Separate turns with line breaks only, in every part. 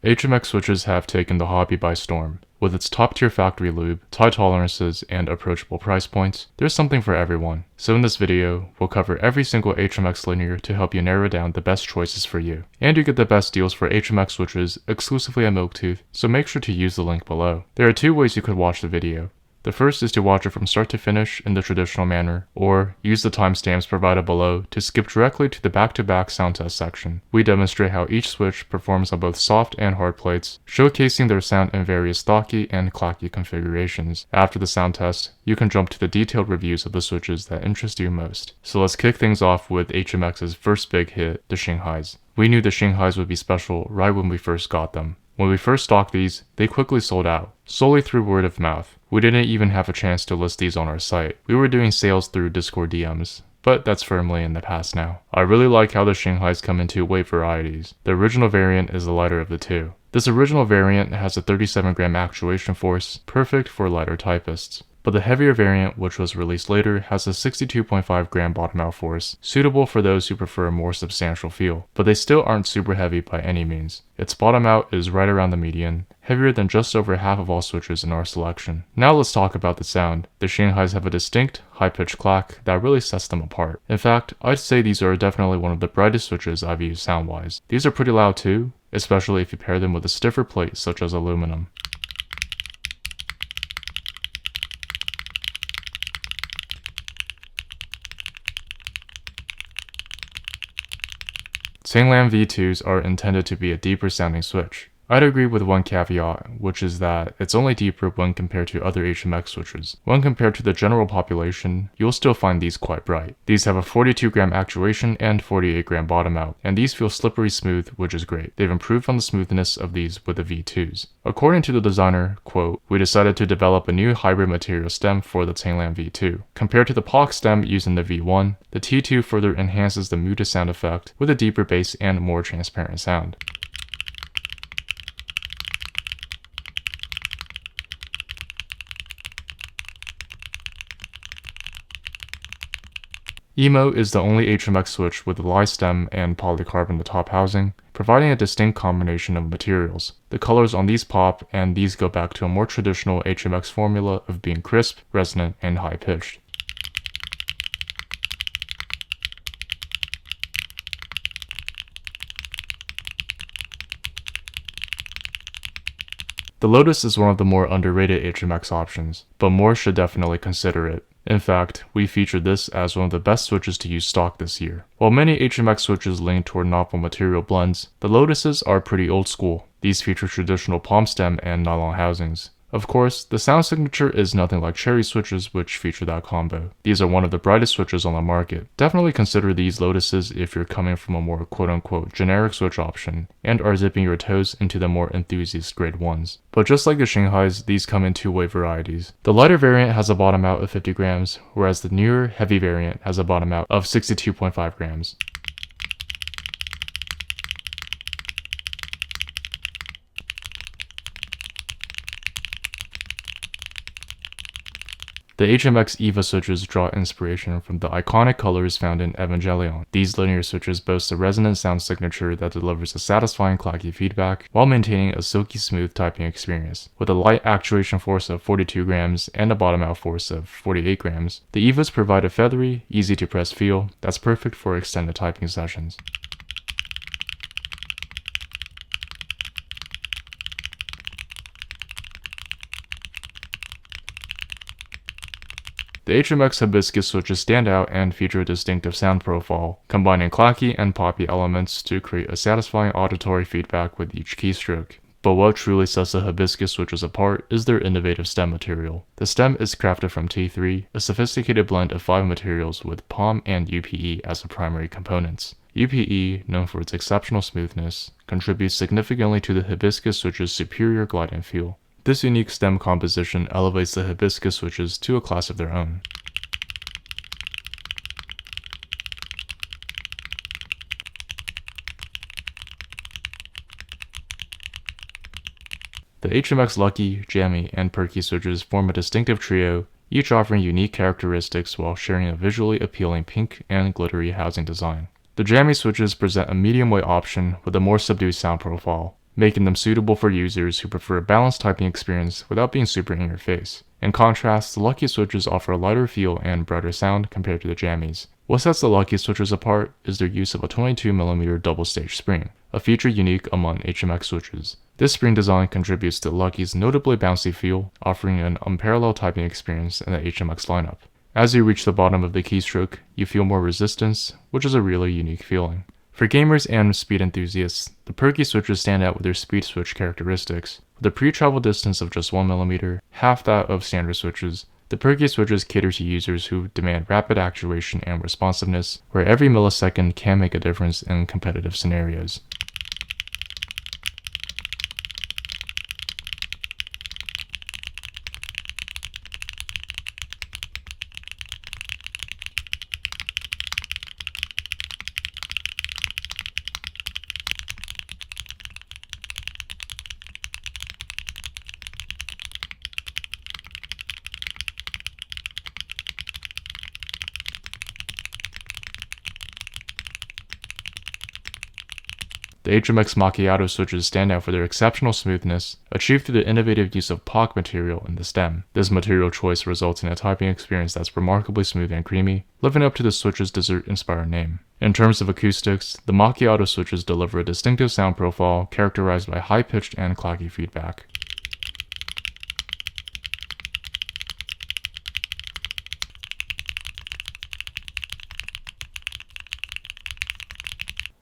HMX switches have taken the hobby by storm. With its top-tier factory lube, tight tolerances, and approachable price points, there's something for everyone. So in this video, we'll cover every single HMX linear to help you narrow down the best choices for you. And you get the best deals for HMX switches exclusively at Milktooth, so make sure to use the link below. There are two ways you could watch the video. The first is to watch it from start to finish in the traditional manner, or use the timestamps provided below to skip directly to the back-to-back sound test section. We demonstrate how each switch performs on both soft and hard plates, showcasing their sound in various stocky and clacky configurations. After the sound test, you can jump to the detailed reviews of the switches that interest you most. So let's kick things off with HMX's first big hit, the Xinhais. We knew the Xinhais would be special right when we first got them. When we first stocked these, they quickly sold out, solely through word of mouth. We didn't even have a chance to list these on our site. We were doing sales through Discord DMs, but that's firmly in the past now. I really like how the Xinhais come in two weight varieties. The original variant is the lighter of the two. This original variant has a 37 gram actuation force, perfect for lighter typists. But the heavier variant, which was released later, has a 62.5 gram bottom out force, suitable for those who prefer a more substantial feel, but they still aren't super heavy by any means. Its bottom out is right around the median, heavier than just over half of all switches in our selection. Now let's talk about the sound. The Xinhais have a distinct, high-pitched clack that really sets them apart. In fact, I'd say these are definitely one of the brightest switches I've used sound-wise. These are pretty loud too, especially if you pair them with a stiffer plate such as aluminum. Canglan V2s are intended to be a deeper sounding switch. I'd agree with one caveat, which is that it's only deeper when compared to other HMX switches. When compared to the general population, you'll still find these quite bright. These have a 42 gram actuation and 48 gram bottom out, and these feel slippery smooth, which is great. They've improved on the smoothness of these with the V2s. According to the designer, quote, "We decided to develop a new hybrid material stem for the Canglan V2. Compared to the POC stem used in the V1, the T2 further enhances the muted sound effect with a deeper bass and more transparent sound." Emo is the only HMX switch with a Li stem and polycarb in the top housing, providing a distinct combination of materials. The colors on these pop, and these go back to a more traditional HMX formula of being crisp, resonant, and high-pitched. The Lotus is one of the more underrated HMX options, but more should definitely consider it. In fact, we featured this as one of the best switches to use stock this year. While many HMX switches lean toward novel material blends, the Lotuses are pretty old school. These feature traditional palm stem and nylon housings. Of course, the sound signature is nothing like cherry switches, which feature that combo. These are one of the brightest switches on the market. Definitely consider these Lotuses if you're coming from a more quote-unquote generic switch option, and are dipping your toes into the more enthusiast-grade ones. But just like the Xinhais, these come in two weight varieties. The lighter variant has a bottom out of 50 grams, whereas the newer, heavy variant has a bottom out of 62.5 grams. The HMX EVA switches draw inspiration from the iconic colors found in Evangelion. These linear switches boast a resonant sound signature that delivers a satisfying clacky feedback while maintaining a silky smooth typing experience. With a light actuation force of 42 grams and a bottom out force of 48 grams, the EVAs provide a feathery, easy to press feel that's perfect for extended typing sessions. The HMX Hibiscus switches stand out and feature a distinctive sound profile, combining clacky and poppy elements to create a satisfying auditory feedback with each keystroke. But what truly sets the Hibiscus switches apart is their innovative stem material. The stem is crafted from T3, a sophisticated blend of 5 materials with POM and UPE as the primary components. UPE, known for its exceptional smoothness, contributes significantly to the Hibiscus switch's superior glide and feel. This unique stem composition elevates the Hibiscus switches to a class of their own. The HMX Lucky, Jammy, and Perky switches form a distinctive trio, each offering unique characteristics while sharing a visually appealing pink and glittery housing design. The Jammy switches present a medium weight option with a more subdued sound profile. making them suitable for users who prefer a balanced typing experience without being super in your face. In contrast, the Lucky switches offer a lighter feel and brighter sound compared to the Jammys. What sets the Lucky switches apart is their use of a 22mm double-stage spring, a feature unique among HMX switches. This spring design contributes to the Lucky's notably bouncy feel, offering an unparalleled typing experience in the HMX lineup. As you reach the bottom of the keystroke, you feel more resistance, which is a really unique feeling. For gamers and speed enthusiasts, the Perky switches stand out with their speed switch characteristics. With a pre-travel distance of just 1mm, half that of standard switches, the Perky switches cater to users who demand rapid actuation and responsiveness, where every millisecond can make a difference in competitive scenarios. The HMX Macchiato switches stand out for their exceptional smoothness, achieved through the innovative use of POC material in the stem. This material choice results in a typing experience that's remarkably smooth and creamy, living up to the switch's dessert-inspired name. In terms of acoustics, the Macchiato switches deliver a distinctive sound profile characterized by high-pitched and clacky feedback.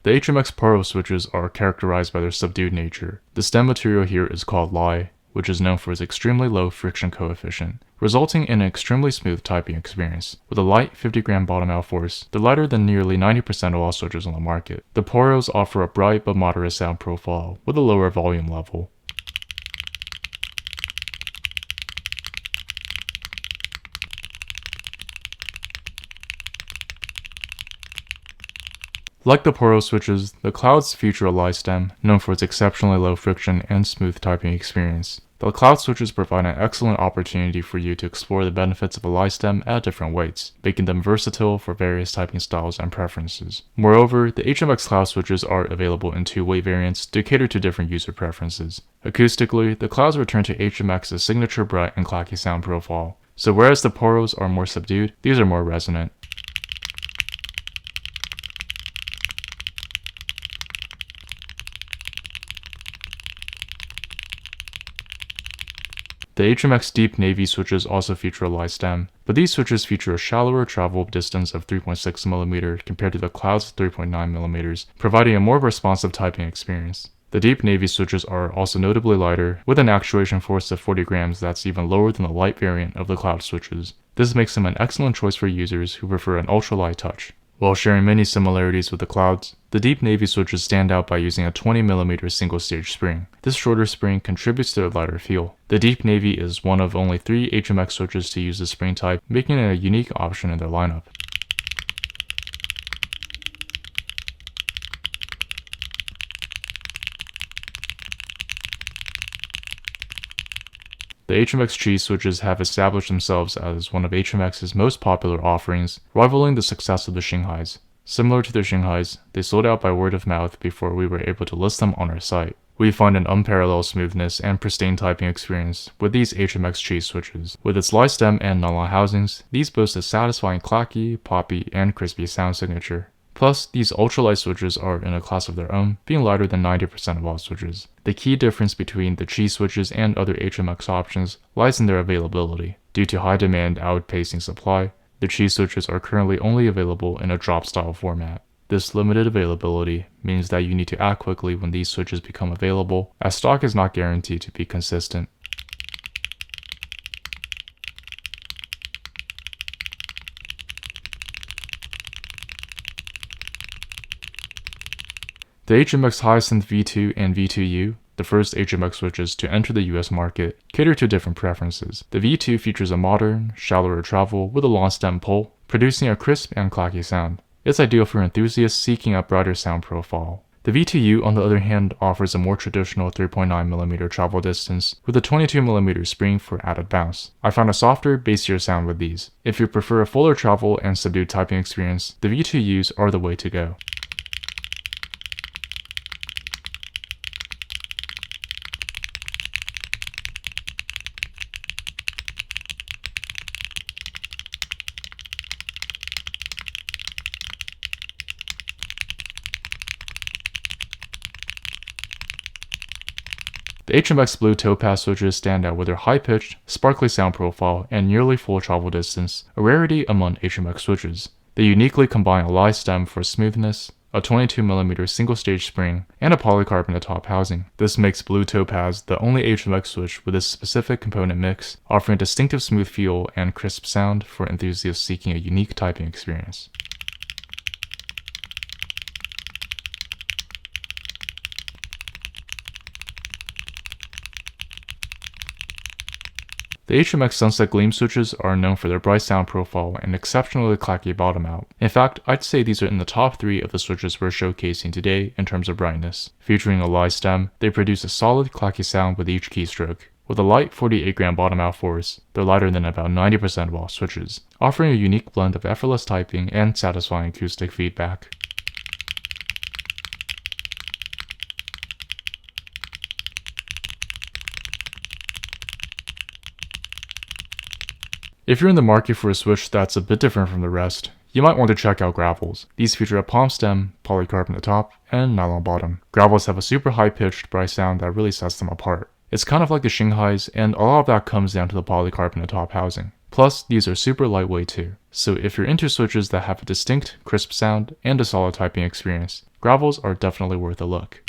The HMX Poro switches are characterized by their subdued nature. The stem material here is called Li, which is known for its extremely low friction coefficient, resulting in an extremely smooth typing experience. With a light 50-gram bottom out force, they're lighter than nearly 90% of all switches on the market. The Poros offer a bright but moderate sound profile with a lower volume level. Like the Poro switches, the Clouds feature a Li stem, known for its exceptionally low friction and smooth typing experience. The Cloud switches provide an excellent opportunity for you to explore the benefits of a Li stem at different weights, making them versatile for various typing styles and preferences. Moreover, the HMX Cloud switches are available in two weight variants to cater to different user preferences. Acoustically, the Clouds return to HMX's signature bright and clacky sound profile, so whereas the Poros are more subdued, these are more resonant. The HMX Deep Navy switches also feature a Li stem, but these switches feature a shallower travel distance of 3.6mm compared to the Cloud's 3.9mm, providing a more responsive typing experience. The Deep Navy switches are also notably lighter, with an actuation force of 40 grams that's even lower than the light variant of the Cloud switches. This makes them an excellent choice for users who prefer an ultralight touch. While sharing many similarities with the Clouds, the Deep Navy switches stand out by using a 20mm single-stage spring. This shorter spring contributes to a lighter feel. The Deep Navy is one of only 3 HMX switches to use this spring type, making it a unique option in their lineup. The HMX cheese switches have established themselves as one of HMX's most popular offerings, rivaling the success of the Xinhais. Similar to the Xinhais, they sold out by word of mouth before we were able to list them on our site. We find an unparalleled smoothness and pristine typing experience with these HMX cheese switches. With its Li stem and non-Li housings, these boast a satisfying clacky, poppy, and crispy sound signature. Plus, these ultralight switches are in a class of their own, being lighter than 90% of all switches. The key difference between the cheese switches and other HMX options lies in their availability. Due to high demand outpacing supply, the cheese switches are currently only available in a drop-style format. This limited availability means that you need to act quickly when these switches become available, as stock is not guaranteed to be consistent. The HMX Hyacinth V2 and V2U, the first HMX switches to enter the US market, cater to different preferences. The V2 features a modern, shallower travel with a long stem pull, producing a crisp and clacky sound. It's ideal for enthusiasts seeking a brighter sound profile. The V2U, on the other hand, offers a more traditional 3.9mm travel distance with a 22mm spring for added bounce. I found a softer, bassier sound with these. If you prefer a fuller travel and subdued typing experience, the V2Us are the way to go. The HMX Blue Topaz switches stand out with their high-pitched, sparkly sound profile and nearly full travel distance, a rarity among HMX switches. They uniquely combine a live stem for smoothness, a 22mm single-stage spring, and a polycarbonate top housing. This makes Blue Topaz the only HMX switch with this specific component mix, offering a distinctive smooth feel and crisp sound for enthusiasts seeking a unique typing experience. The HMX Sunset Gleam switches are known for their bright sound profile and exceptionally clacky bottom out. In fact, I'd say these are in the top 3 of the switches we're showcasing today in terms of brightness. Featuring a live stem, they produce a solid clacky sound with each keystroke. With a light 48-gram bottom out force, they're lighter than about 90% of all switches, offering a unique blend of effortless typing and satisfying acoustic feedback. If you're in the market for a switch that's a bit different from the rest, you might want to check out Gravels. These feature a palm stem, polycarbonate top, and nylon bottom. Gravels have a super high-pitched, bright sound that really sets them apart. It's kind of like the Xinhais, and a lot of that comes down to the polycarbonate top housing. Plus, these are super lightweight too. So if you're into switches that have a distinct, crisp sound and a solid typing experience, Gravels are definitely worth a look.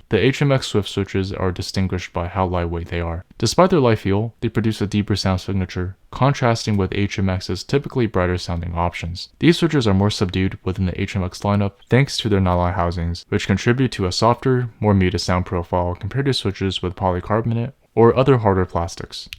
The HMX Swift switches are distinguished by how lightweight they are. Despite their light feel, they produce a deeper sound signature, contrasting with HMX's typically brighter sounding options. These switches are more subdued within the HMX lineup thanks to their nylon housings, which contribute to a softer, more muted sound profile compared to switches with polycarbonate or other harder plastics.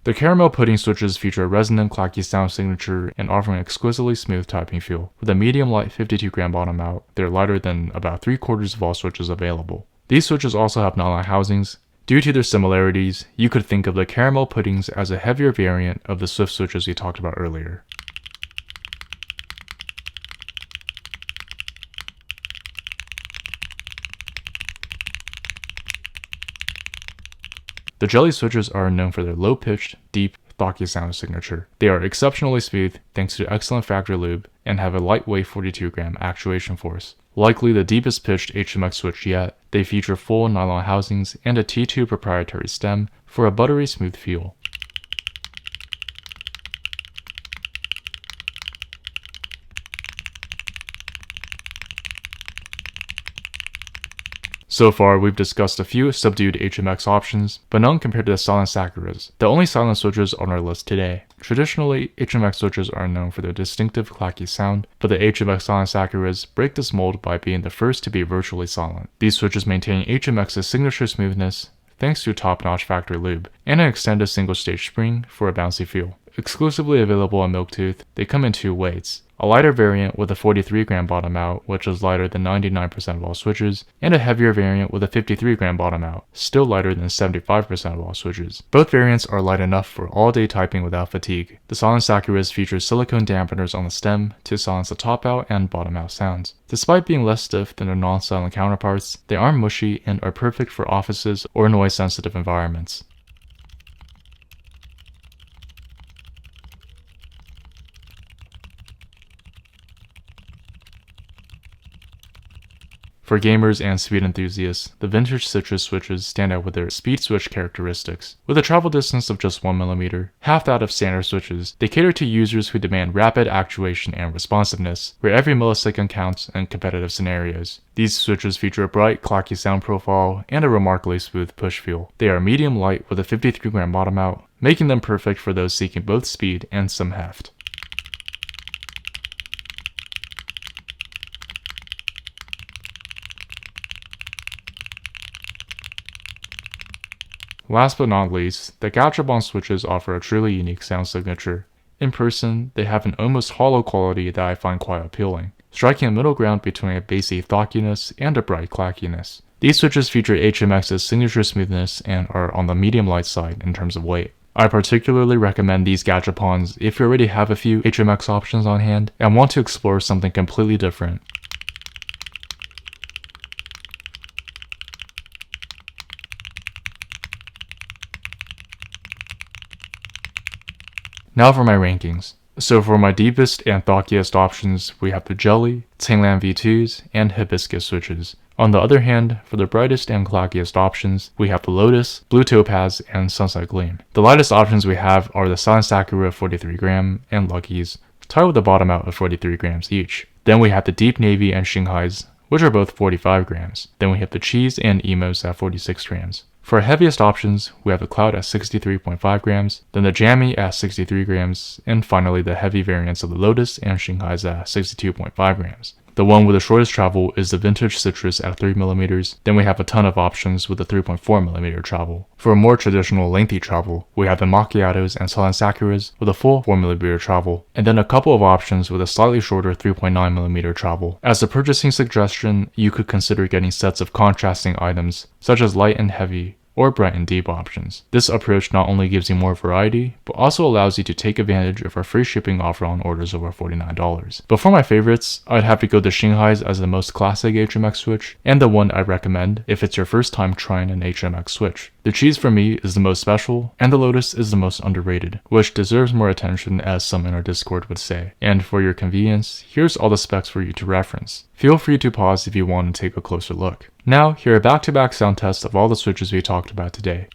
The caramel pudding switches feature a resonant clacky sound signature and offer an exquisitely smooth typing feel. With a medium light 52-gram bottom out, they're lighter than about 3/4 of all switches available. These switches also have nylon housings. Due to their similarities, you could think of the caramel puddings as a heavier variant of the Swift switches we talked about earlier. The jelly switches are known for their low-pitched, deep, thocky sound signature. They are exceptionally smooth thanks to excellent factory lube and have a lightweight 42-gram actuation force. Likely the deepest pitched HMX switch yet, they feature full nylon housings and a T2 proprietary stem for a buttery smooth feel. So far, we've discussed a few subdued HMX options, but none compared to the silent Sakuras, the only silent switches on our list today. Traditionally, HMX switches are known for their distinctive clacky sound, but the HMX silent Sakuras break this mold by being the first to be virtually silent. These switches maintain HMX's signature smoothness thanks to top-notch factory lube, and an extended single-stage spring for a bouncy feel. Exclusively available on Milktooth, they come in 2 weights. A lighter variant with a 43-gram bottom out, which is lighter than 99% of all switches, and a heavier variant with a 53-gram bottom out, still lighter than 75% of all switches. Both variants are light enough for all-day typing without fatigue. The silent Sakuras feature silicone dampeners on the stem to silence the top out and bottom out sounds. Despite being less stiff than their non-silent counterparts, they aren't mushy and are perfect for offices or noise-sensitive environments. For gamers and speed enthusiasts, the vintage citrus switches stand out with their speed switch characteristics. With a travel distance of just 1mm, half that of standard switches, they cater to users who demand rapid actuation and responsiveness, where every millisecond counts in competitive scenarios. These switches feature a bright, clacky sound profile and a remarkably smooth push feel. They are medium light with a 53-gram bottom out, making them perfect for those seeking both speed and some heft. Last but not least, the Gachapon switches offer a truly unique sound signature. In person, they have an almost hollow quality that I find quite appealing, striking a middle ground between a bassy thockiness and a bright clackiness. These switches feature HMX's signature smoothness and are on the medium light side in terms of weight. I particularly recommend these Gachapons if you already have a few HMX options on hand and want to explore something completely different. Now for my rankings. So for my deepest and thockiest options, we have the Jelly, Canglan V2s, and Hibiscus switches. On the other hand, for the brightest and clackiest options, we have the Lotus, Blue Topaz, and Sunset Gleam. The lightest options we have are the Silent Sakura 43g and Luckies, tied with the bottom out of 43 grams each. Then we have the Deep Navy and Xinhais, which are both 45 grams. Then we have the Cheese and Emos at 46 grams. For our heaviest options, we have the Cloud at 63.5 grams, then the Jammy at 63 grams, and finally the heavy variants of the Lotus and Xinhais at 62.5 grams. The one with the shortest travel is the Vintage Citrus at 3mm, then we have a ton of options with the 3.4mm travel. For a more traditional lengthy travel, we have the Macchiatos and Silent Sakuras with a full 4mm travel, and then a couple of options with a slightly shorter 3.9mm travel. As a purchasing suggestion, you could consider getting sets of contrasting items, such as light and heavy, or bright and deep options. This approach not only gives you more variety, but also allows you to take advantage of our free shipping offer on orders over $49. But for my favorites, I'd have to go the Xinhai's as the most classic HMX switch, and the one I recommend if it's your first time trying an HMX switch. The Cheese for me is the most special, and the Lotus is the most underrated, which deserves more attention as some in our Discord would say. And for your convenience, here's all the specs for you to reference. Feel free to pause if you want to take a closer look. Now, here are back-to-back sound tests of all the switches we talked about today.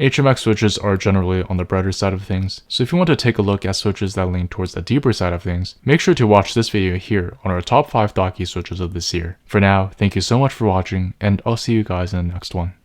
HMX switches are generally on the brighter side of things, so if you want to take a look at switches that lean towards the deeper side of things, make sure to watch this video here on our top 5 Docky switches of this year. For now, thank you so much for watching, and I'll see you guys in the next one.